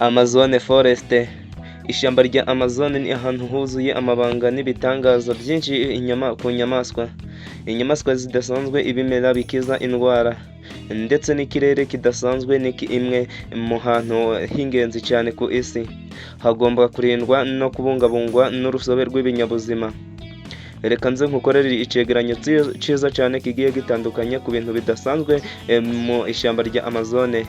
Amazon Forest. Ishyamba rya Amazon ni ahantu huzuye amabanga n'ibitangaza byinshi ku nyamaswa. Inyamaswa zidasanzwe, ibimera bikiza indwara, ndetse n'ikirere kidasanzwe. Ni imwe mu hantu h'ingenzi cyane ku isi. Hagomba kurindwa no kubungabungwa n'urusobe rw'ibinyabuzima. Reka nze nkukorere icegeranyo cyiza cyane kigiye gitandukanye ku bintu bidasanzwe mu ishyamba rya Amazon.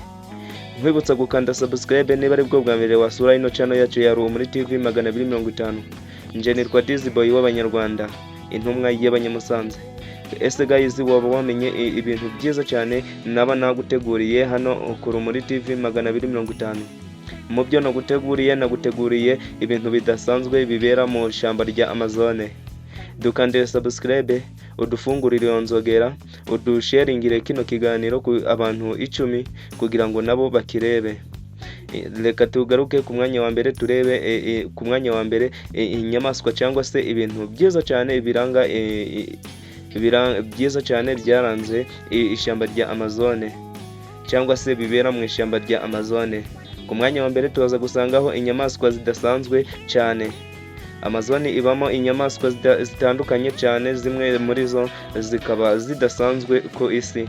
Nkwibutsa gukanda subscribe niba ari bwo bwa mbere wasura ino channel yacu ya Rumuri TV 250. Nje nitwa Dizzyboy w'Abanyarwanda, intumwa y'Abanyamusanze. Ese guys, waba wamenye ibintu byiza cyane naba naguteguriye hano ku Rumuri TV 250? Mu byo naguteguriye ibintu bidasanzwe bibera mu ishyamba rya Amazon. Dukande subscribe, udufungurire onzogera, udusharingire kino kiganiro ku abantu 10 kugira ngo nabo bakirebe. Reka tugaruke ku mwanya wa mbere, turebe ku mwanya wa mbere inyamaswa cyangwa se ibintu byiza cyane biranga byiza cyane byaranze ishyamba rya Amazon cyangwa se bibera mu ishyamba rya Amazon. Ku mwanya wa mbere tuza gusangaho inyamaswa zidasanzwe cyane. Amazon ibamo inyamaswa zitandukanye cyane, zimwe muri zo zikaba zidasanzwe ku isi.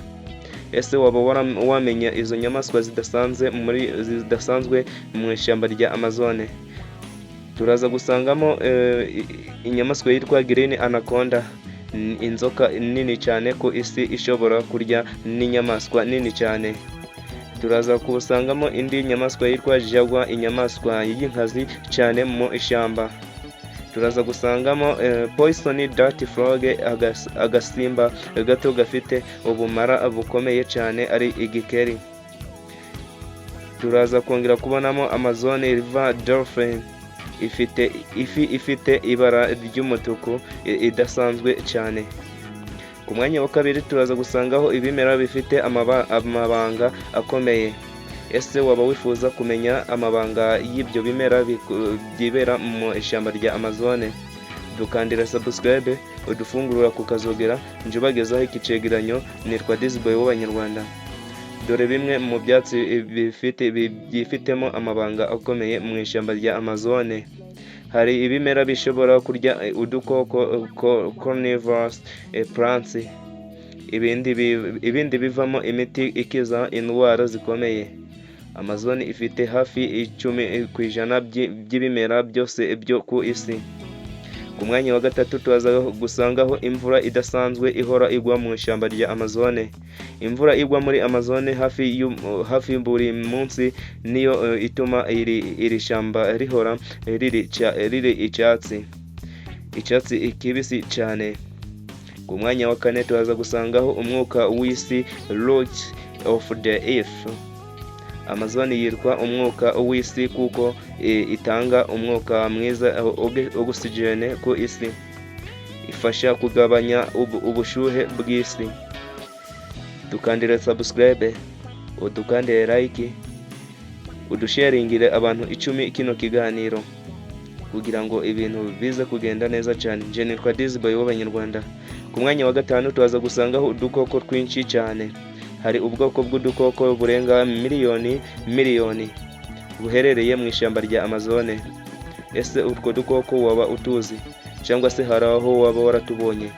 Ese waba wamenya izo nyamaswa zidasanzwe mu ishyamba rya Amazon? Turaza gusangamo inyamaswa yitwa Green Anaconda, inzoka nini cyane ku isi ishobora kurya n'inyamaswa nini cyane. Turaza kubusangamo indi nyamaswa yitwa Jaguar, inyamaswa y'inkazi cyane mu ishyamba. Turaza gusangamo Poison Dart Frog, agasimba gato gafite ubumara bukomeye cyane ari igikeri. Turaza kongera kubonamo Amazon River Dolphin, ifite ibara ry'umutuku idasanzwe cyane. Ku mwanya wa kabiri turaza gusangaho ibimera bifite amabanga akomeye. Ese waba wifuza kumenya amabanga y'ibyo bimera byibera mu ishyamba rya Amazon? Dukandira subscribe, udufungurira ku kazogera, nje bagezaho ikicegeranyo. Nitwa Dizzyboy w'Abanyarwanda. Dore bimwe mu byatsi byifitemo amabanga akomeye mu ishyamba rya Amazon. Hari ibimera bishobora kurya udukoko, carnivorous plants. Ibindi bivamo imiti ikiza indwara zikomeye. Amazon ifite hafi 10% by'ibimera byose byo ku isi. Ku mwanya wa gatatu tuza gusangaho imvura idasanzwe ihora igwa mu ishyamba rya Amazon. Imvura igwa muri Amazon hafi buri munsi, niyo ituma iri shyamba rihora riri icyatsi kibisi cyane. Ku mwanya wa kane tuza gusangaho umwuka w'isi, Light of the Earth. Amazon yitwa umwuka w'isi kuko itanga umwuka mwiza, oxygen ku isi, ifasha kugabanya ubushyuhe bw'isi. Dukandire subscribe, udukandire like, udusharingire abantu 10 kino kiganiro kugira ngo ibintu bize kugenda neza cyane. Je nitwa Dizzyboy w'Abanyarwanda. Ku mwanya wa gatanu tuza gusangaho udukoko twinshi cyane. Hari ubwoko bw'udukoko burenga miliyoni buherereye mu ishyamba rya Amazon. Ese utwo dukoko waba utuzi cyangwa se hari aho waba waratubonye?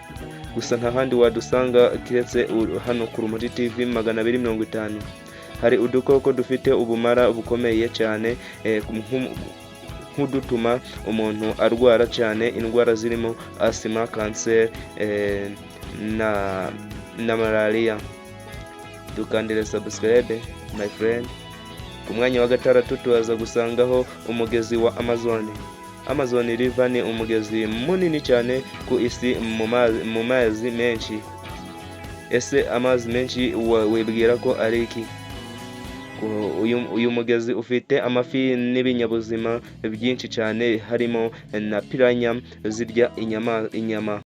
Gusa nta handi wadusanga kiretse hano ku Rumuri TV 250. Hari udukoko dufite ubumara bukomeye cyane, nk'udutuma umuntu arwara cyane indwara zirimo asima, cancer na malaria. Dukandire subscribe my friend. Ku mwanya wa gatandatu tuza gusangaho umugezi wa Amazon. Amazon River ni umugezi munini cyane ku isi mu mazi menshi. Ese amazi menshi wibwira ko ari iki? Uyu mugezi ufite amafi n'ibinyabuzima byinshi cyane, harimo na piranha zirya inyama.